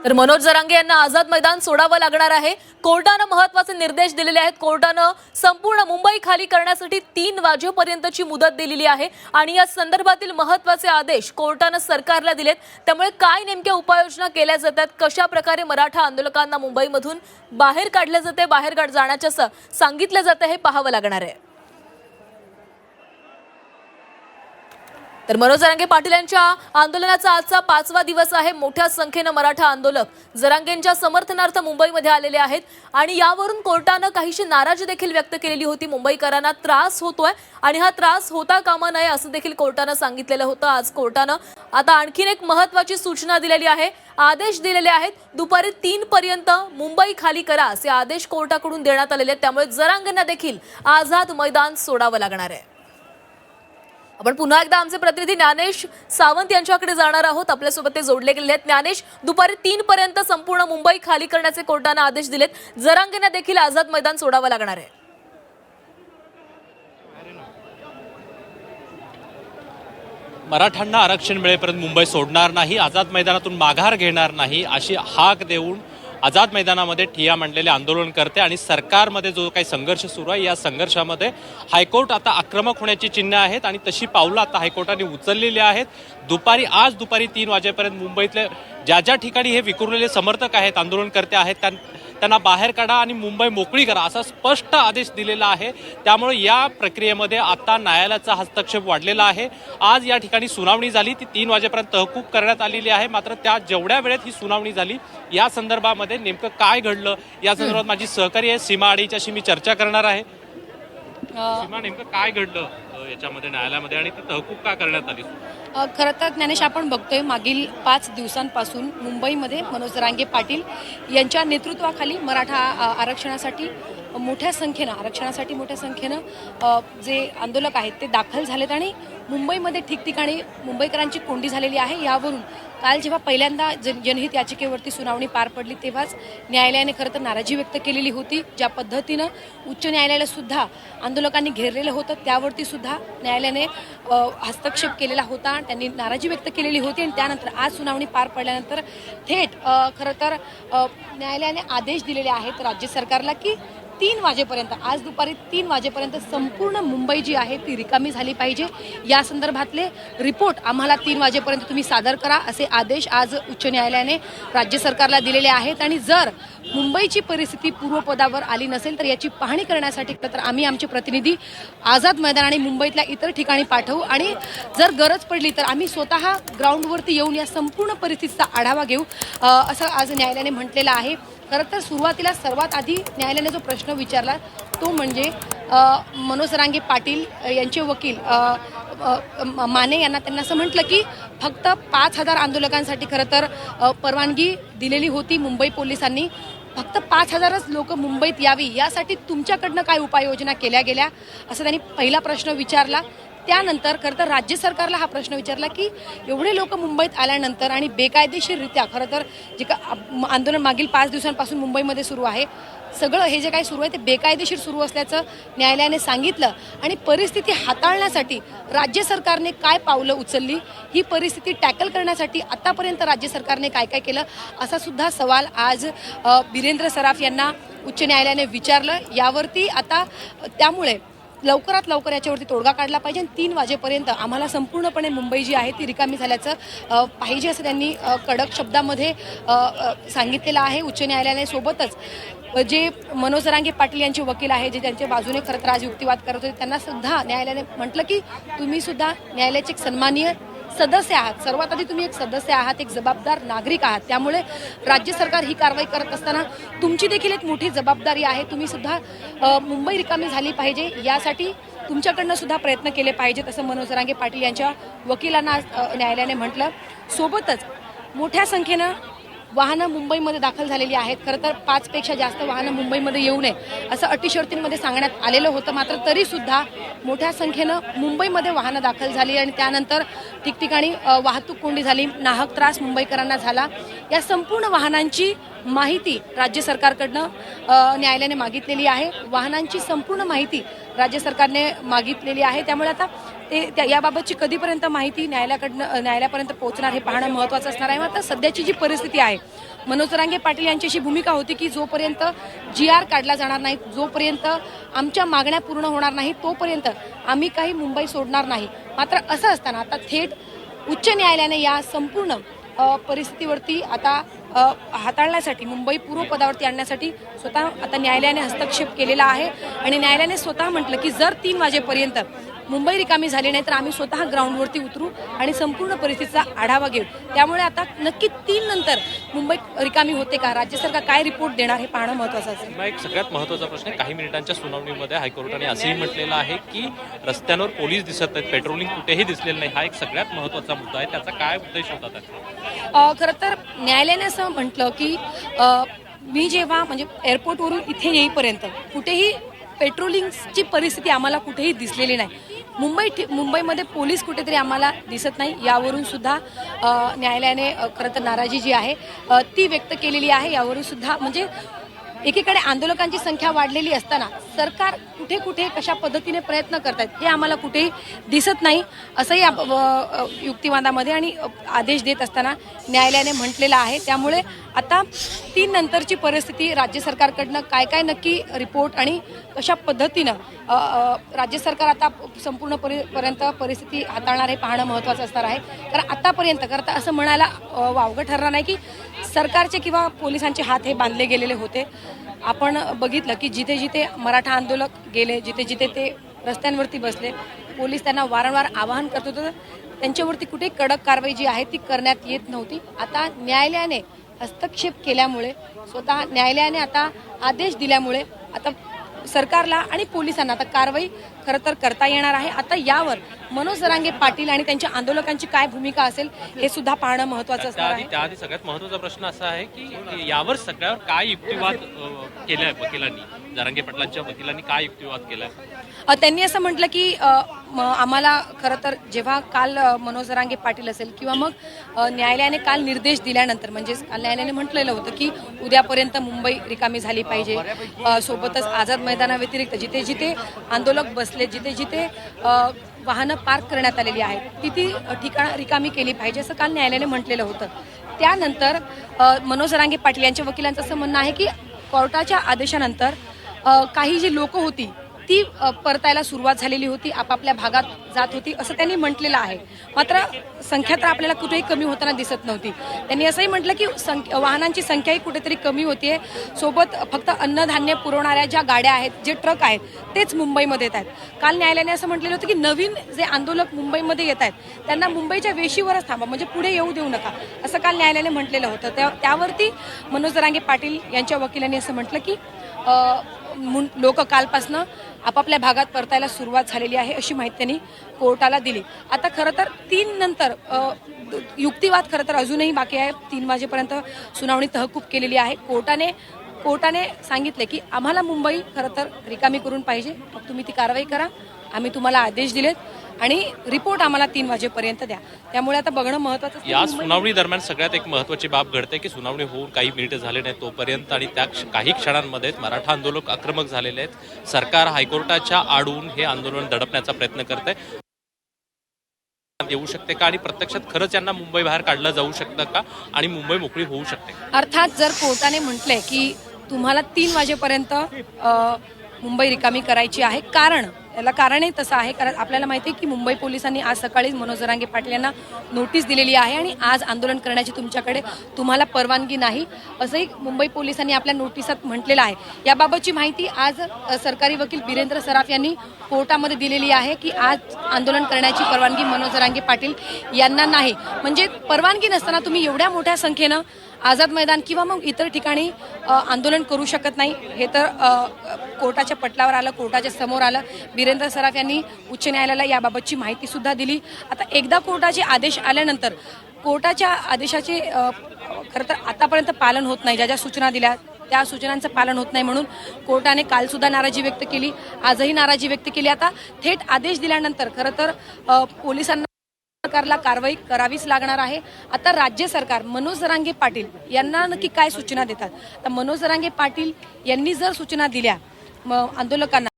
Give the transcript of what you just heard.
तर मनोज जरांगे यांना आझाद मैदान सोडावं लागणार आहे। कोर्टाने महत्त्वाचे निर्देश दिलेले आहेत। कोर्टाने संपूर्ण मुंबई खाली करण्यासाठी 3 वाजेपर्यंतची मुदत दिलेली आहे आणि या संदर्भातील महत्त्वाचे आदेश कोर्टाने सरकारला दिलेत। त्यामुळे काय नेमक्या उपाययोजना केल्या जातात, कशा प्रकारे मराठा आंदोलकांना मुंबईमधून बाहेर काढले जाते, बाहेर जाण्याचं सांगितलं जातं हे पाहावं लागणार आहे। तर मनोज जरांगे पाटील यांच्या आंदोलनाचा आजचा 5वा दिवस आहे। मोठ्या संख्येने मराठा आंदोलक जरांगेंच्या समर्थनार्थ मुंबईमध्ये आलेले आहेत आणि यावरून कोर्टाने काहीशी नाराजी देखील व्यक्त केलेली होती। मुंबईकरांना त्रास होतोय आणि हा त्रास होता कामा नये असं देखील कोर्टाने सांगितलेलं होतं। आज कोर्टाने आता आणखीन एक महत्त्वाची सूचना दिलेली आहे, आदेश दिलेले आहेत। दुपारी 3 पर्यंत मुंबई खाली करा असे आदेश कोर्टाकडून देण्यात आलेले आहेत। त्यामुळे जरांगेंना देखील आझाद मैदान सोडावं लागणार आहे। आपण पुन्हा एकदा आमचे प्रतिनिधी ज्ञानेश सावंत यांच्याकडे जाणार आहोत। आपल्यासोबत ते जोडले गेले आहेत। ज्ञानेश, दुपारी 3 पर्यंत संपूर्ण मुंबई खाली करण्याचे कोर्टाने आदेश दिलेत। जरांगेंना देखील आझाद मैदान सोडावं लागणार आहे। मराठ्यांना आरक्षण मिळेपर्यंत मुंबई सोडणार नाही, आझाद मैदानातून माघार घेणार नाही अशी हाक देऊन आझाद मैदानामध्ये ठिय्या मांडलेले आंदोलनकर्ते आणि सरकारमध्ये जो काही संघर्ष सुरू आहे या संघर्षामध्ये हायकोर्ट आता आक्रमक होण्याची चिन्ह आहेत आणि तशी पावलं आता हायकोर्टाने उचललेली आहेत। आज दुपारी 3 वाजेपर्यंत मुंबईतले ज्या ठिकाणी हे विखुरलेले समर्थक आहेत, आंदोलनकर्ते आहेत, त्यांना बाहेर काढा आणि मुंबई मोकळी करा असा स्पष्ट आदेश दिलेला आहे। त्यामुळे या प्रक्रियेमध्ये आता न्यायालयाचा हस्तक्षेप वाढलेला आहे। आज या ठिकाणी सुनावणी झाली, ती 3 वाजेपर्यंत तहकूब करण्यात आलेली आहे। मात्र त्या जेवढ्या वेळेत ही सुनावणी झाली या संदर्भामध्ये नेमकं काय घडलं या संदर्भात माझी सहकारी आहे सीमा आडेच्याशी मी चर्चा करणार आहे। सीमा, नेमकं काय घडलं याच्यामध्ये न्यायालयामध्ये आणि ती तहकूब का करण्यात आली? खरं तर ज्ञानेश, आपण बघतोय मागील 5 दिवसांपासून मुंबईमध्ये मनोज जरांगे पाटील यांच्या नेतृत्वाखाली मराठा आरक्षणासाठी मोठ्या संख्येनं जे आंदोलक आहेत ते दाखल झालेत आणि मुंबईमध्ये ठिकठिकाणी मुंबईकरांची कोंडी झालेली आहे। यावरून काल जेव्हा पहिल्यांदा जनहित याचिकेवरती सुनावणी पार पडली तेव्हाच न्यायालयाने खरं तर नाराजी व्यक्त केलेली होती। ज्या पद्धतीनं उच्च न्यायालयाला सुद्धा आंदोलकांनी घेरलेलं होतं त्यावरती सुद्धा न्यायालयाने हस्तक्षेप केलेला होता, त्यांनी नाराजी व्यक्त केलेली होती आणि त्यानंतर आज सुनावणी पार पडल्यानंतर थेट खरं तर न्यायालयाने आदेश दिलेले आहेत राज्य सरकारला की 3 वाजेपर्यंत, आज दुपारी 3 वाजेपर्यंत संपूर्ण मुंबई जी आहे ती रिकामी झाली पाहिजे। या संदर्भातले रिपोर्ट आम्हाला 3 वाजेपर्यंत तुम्ही सादर करा असे आदेश आज उच्च न्यायालयाने राज्य सरकारला दिलेले आहेत। आणि जर मुंबईची परिस्थिती पूर्वपदावर आली नसेल तर याची पाहणी करण्यासाठी तर आम्ही आमचे प्रतिनिधी आझाद मैदान आणि मुंबईतल्या इतर ठिकाणी पाठवू आणि जर गरज पडली तर आम्ही स्वतः ग्राउंडवरती येऊन या संपूर्ण परिस्थितीचा आढावा घेऊ असं आज न्यायालयाने म्हटलेलं आहे। खरं तर सुरुवातीला सर्वात आधी न्यायालयाने जो प्रश्न विचारला तो म्हणजे मनोज जरांगे पाटील यांचे वकील माने यांना त्यांना असं म्हटलं की फक्त 5,000 आंदोलकांसाठी खरं तर परवानगी दिलेली होती मुंबई पोलिसांनी, फक्त 5,000च लोक मुंबईत यावी यासाठी तुमच्याकडनं काय उपाययोजना केल्या गेल्या असं त्यांनी पहिला प्रश्न विचारला। त्यानंतर खरं तर राज्य सरकारला हा प्रश्न विचारला की एवढे लोक मुंबईत आल्यानंतर आणि बेकायदेशीररित्या खरं तर जे आंदोलन मागील 5 दिवसांपासून मुंबईमध्ये सुरू आहे, सगळं हे जे काही सुरू आहे ते बेकायदेशीर सुरू असल्याचं न्यायालयाने सांगितलं आणि परिस्थिती हाताळण्यासाठी राज्य सरकारने काय पावलं उचलली, ही परिस्थिती टॅकल करण्यासाठी आतापर्यंत राज्य सरकारने काय काय केलं असा सुद्धा सवाल आज वीरेंद्र सराफ यांना उच्च न्यायालयाने विचारलं। यावरती आता त्यामुळे लवकरात लवकर याच्यावरती तोडगा काढला पाहिजे आणि 3 वाजेपर्यंत आम्हाला संपूर्णपणे मुंबई जी आहे ती रिकामी झाल्याचं पाहिजे असं त्यांनी कडक शब्दामध्ये सांगितलेलं आहे उच्च न्यायालयाने। सोबतच जे मनोज जरांगे पाटील यांचे वकील आहे जे त्यांच्या बाजूने खरं तर आज युक्तिवाद करत होते त्यांना सुद्धा न्यायालयाने म्हटलं की तुम्ही सुद्धा न्यायालयाचे एक सन्माननीय सदस्य आहात, सर्वात आधी तुम्ही एक सदस्य आहात, एक जबाबदार नागरिक आहात, त्यामुळे राज्य सरकार ही कारवाई करत असताना तुमची देखील एक मोठी जबाबदारी आहे। तुम्ही सुद्धा मुंबई रिकामी झाली पाहिजे यासाठी तुमच्याकडनं सुद्धा प्रयत्न केले पाहिजेत असं मनोज जरांगे पाटील यांच्या वकिलांना न्यायालयाने म्हटलं। सोबतच मोठ्या संख्येनं वाहनं मुंबईमध्ये दाखल झालेली आहेत। खरं तर 5 पेक्षा जास्त वाहनं मुंबईमध्ये येऊ नये असं अटी शर्तींमध्ये सांगण्यात आलेलं होतं, मात्र तरीसुद्धा मोठ्या संख्येनं मुंबईमध्ये वाहनं दाखल झाली आणि त्यानंतर ठिकठिकाणी वाहतूक कोंडी झाली, नाहक त्रास मुंबईकरांना झाला। या संपूर्ण वाहनांची माहिती राज्य सरकारकडनं न्यायालयाने मागितलेली आहे। वाहनांची संपूर्ण माहिती राज्य सरकारने मागितलेली आहे। त्यामुळे आता याबाबतची कधीपर्यंत माहिती न्यायालयापर्यंत पोहोचणार हे पाहणं महत्त्वाचं असणार आहे। मात्र सध्याची जी परिस्थिती आहे, मनोज जरांगे पाटील यांची अशी भूमिका होती की जोपर्यंत GR काढला जाणार नाही, जोपर्यंत आमच्या मागण्या पूर्ण होणार नाही, तोपर्यंत आम्ही काही मुंबई सोडणार नाही। मात्र असं असताना आता थेट उच्च न्यायालयाने या संपूर्ण परिस्थितीवरती आता हाताळण्यासाठी, मुंबई पूर्वपदावरती आणण्यासाठी स्वतः आता न्यायालयाने हस्तक्षेप केलेला आहे आणि न्यायालयाने स्वतः म्हटलं की जर 3 वाजेपर्यंत मुंबई रिकामी झाली नाही तर आम्ही स्वतः ग्राउंडवरती उतरू आणि संपूर्ण परिस्थितीचा आढावा घेऊ। त्यामुळे आता नक्की 3 नंतर मुंबई रिकामी होते का, राज्य सरकार काय रिपोर्ट देणार हे पाहणं महत्त्वाचं असेल। एक सगळ्यात महत्त्वाचा प्रश्न आहे, काही मिनिटांच्या सुनावणीमध्ये हायकोर्टाने असंही म्हटलेलं आहे की रस्त्यांवर पोलीस दिसत आहेत, पेट्रोलिंग कुठेही दिसलेलं नाही। हा एक सगळ्यात महत्त्वाचा मुद्दा आहे, त्याचा काय उद्देश होता त्याचा? खरं तर न्यायालयाने असं म्हटलं की मी जेव्हा म्हणजे एअरपोर्टवरून इथे येईपर्यंत कुठेही पेट्रोलिंगची परिस्थिती आम्हाला कुठेही दिसलेली नाही। मुंबईमध्ये पोलीस कुठेतरी आम्हाला दिसत नाही, यावरून सुद्धा न्यायालयाने खरं तर नाराजी जी आहे ती व्यक्त केलेली आहे। यावरून सुद्धा म्हणजे एकीकडे आंदोलकांची संख्या वाढलेली असताना सरकार कुठे कुठे कशा पद्धतीने प्रयत्न करतात हे आम्हाला कुठेही दिसत नाही, असंही युक्तिवादामध्ये आणि आदेश देत असताना न्यायालयाने म्हटलेलं आहे। त्यामुळे आता 3 नंतरची परिस्थिती राज्य सरकारकडनं काय काय नक्की रिपोर्ट आणि कशा पद्धतीनं राज्य सरकार आता संपूर्ण पर्यंत परिस्थिती हाताळणार हे पाहणं महत्त्वाचं असणार आहे। कारण आतापर्यंत करता असं म्हणायला वावगं ठरणार नाही की सरकारचे किंवा पोलिसांचे हात हे बांधले गेलेले होते। आपण बघितलं की जिथे जिथे मराठा आंदोलक गेले, जिथे जिथे ते रस्त्यांवरती बसले, पोलीस त्यांना वारंवार आवाहन करत होते, त्यांच्यावरती कुठे कडक कारवाई जी आहे ती करण्यात येत नव्हती। आता न्यायालयाने हस्तक्षेप केल्यामुळे, स्वतः न्यायालयाने आता आदेश दिल्यामुळे आता सरकारला आणि पोलिसांना आता कारवाई खरं तर करता येणार आहे। आता यावर मनोज जरांगे पाटील आणि त्यांच्या आंदोलकांची काय भूमिका असेल हे सुद्धा पाहणं महत्त्वाचं असणार आहे। त्याआधी सगळ्यात महत्त्वाचा प्रश्न असा आहे की यावर सगळ्यावर काय युक्तिवाद केलाय वकिलांनी, जरांगे पाटलांच्या वकिलांनी काय युक्तिवाद केलाय? त्यांनी असं म्हटलं की आम्हाला खरं तर जेव्हा काल मनोज जरांगे पाटील असेल किंवा मग न्यायालयाने काल निर्देश दिल्यानंतर, म्हणजे काल न्यायालयाने म्हटलेलं होतं की उद्यापर्यंत मुंबई रिकामी झाली पाहिजे, सोबतच आझाद मैदानाव्यतिरिक्त जिथे जिथे आंदोलक बसले, जिथे जिथे वाहनं पार्क करण्यात आलेली आहेत ती ठिकाणं रिकामी केली पाहिजे असं काल न्यायालयाने म्हटलेलं होतं। त्यानंतर मनोज जरांगे पाटील यांच्या वकिलांचं असं म्हणणं आहे की कोर्टाच्या आदेशानंतर काही जी लोक होती ती परतायला सुरुवात झालेली होती, आपापल्या भागात जात होती असं त्यांनी म्हटलेलं आहे। मात्र संख्या तर आपल्याला कुठेही कमी होताना दिसत नव्हती। त्यांनी असंही म्हटलं की वाहनांची संख्याही कुठेतरी कमी होतीये, सोबत फक्त अन्नधान्य पुरवणाऱ्या ज्या गाड्या आहेत, जे ट्रक आहेत तेच मुंबईमध्ये येत आहेत। काल न्यायालयाने असं म्हटलेलं होतं की नवीन जे आंदोलक मुंबईमध्ये येत आहेत त्यांना मुंबईच्या वेशीवरच थांबा, म्हणजे पुढे येऊ देऊ नका असं काल न्यायालयाने म्हटलेलं होतं। त्यावरती मनोज जरांगे पाटील यांच्या वकिलांनी असं म्हटलं की लोक कालपासनं आपापल्या भागात परतायला सुरुवात झालेली आहे अशी माहिती त्यांनी कोर्टाला दिली। आता खरं तर 3 नंतर युक्तिवाद खरं तर अजूनही बाकी आहे। 3 वाजेपर्यंत सुनावणी तहकूब केलेली आहे। कोर्टाने सांगितले की आम्हाला मुंबई खरं तर रिकामी करून पाहिजे, मग तुम्ही ती कारवाई करा, आम्ही तुम्हाला आदेश दिलेत आणि रिपोर्ट आम्हाला 3 वाजेपर्यंत द्या। त्यामुळे आता बघणं महत्त्वाचं। या सुनावणी दरम्यान सगळ्यात एक महत्त्वाची बाब घडते की सुनावणी होऊन काही मिनिटं झाले नाही तोपर्यंत आणि त्या काही क्षणांमध्ये मराठा आंदोलक आक्रमक झालेले आहेत। सरकार हायकोर्टाच्या आडून हे आंदोलन दडपण्याचा प्रयत्न करते येऊ शकते का, आणि प्रत्यक्षात खरंच यांना मुंबई बाहेर काढलं जाऊ शकतं का आणि मुंबई मोकळी होऊ शकते? अर्थात जर कोर्टाने म्हटलंय की तुम्हाला 3 वाजेपर्यंत मुंबई रिकामी करायची आहे, याला कारणही तसं आहे कारण आपल्याला माहिती आहे की मुंबई पोलिसांनी आज सकाळीच मनोज जरांगे पाटील यांना नोटीस दिलेली आहे आणि आज आंदोलन करण्याची तुम्हाला परवानगी नाही असंही मुंबई पोलिसांनी आपल्या नोटिसात म्हटलेलं आहे। याबाबतची माहिती आज सरकारी वकील बिरेंद्र सराफ यांनी कोर्टामध्ये दिलेली आहे की आज आंदोलन करण्याची परवानगी मनोज जरांगे पाटील यांना नाही। म्हणजे परवानगी नसताना तुम्ही एवढ्या मोठ्या संख्येनं आझाद मैदान किंवा मग इतर ठिकाणी आंदोलन करू शकत नाही, हे तर कोर्टाच्या पटलावर आलं, कोर्टाच्या समोर आलं। बिरेंद्र सराफ यांनी उच्च न्यायालयाला याबाबतची माहिती सुद्धा दिली। आता एकदा कोर्टाचे आदेश आल्यानंतर कोर्टाच्या आदेशाचे खरं तर आतापर्यंत पालन होत नाही, ज्या सूचना दिल्या त्या सूचनांचं पालन होत नाही म्हणून कोर्टाने काल सुद्धा नाराजी व्यक्त केली, आजही नाराजी व्यक्त केली। आता थेट आदेश दिल्यानंतर खरं तर पोलिसांना सरकारला कारवाई करावीच लागणार आहे। आता राज्य सरकार मनोज जरांगे पाटील यांना नक्की काय सूचना देतात? तर मनोज जरांगे पाटील यांनी जर सूचना दिल्या आंदोलकांना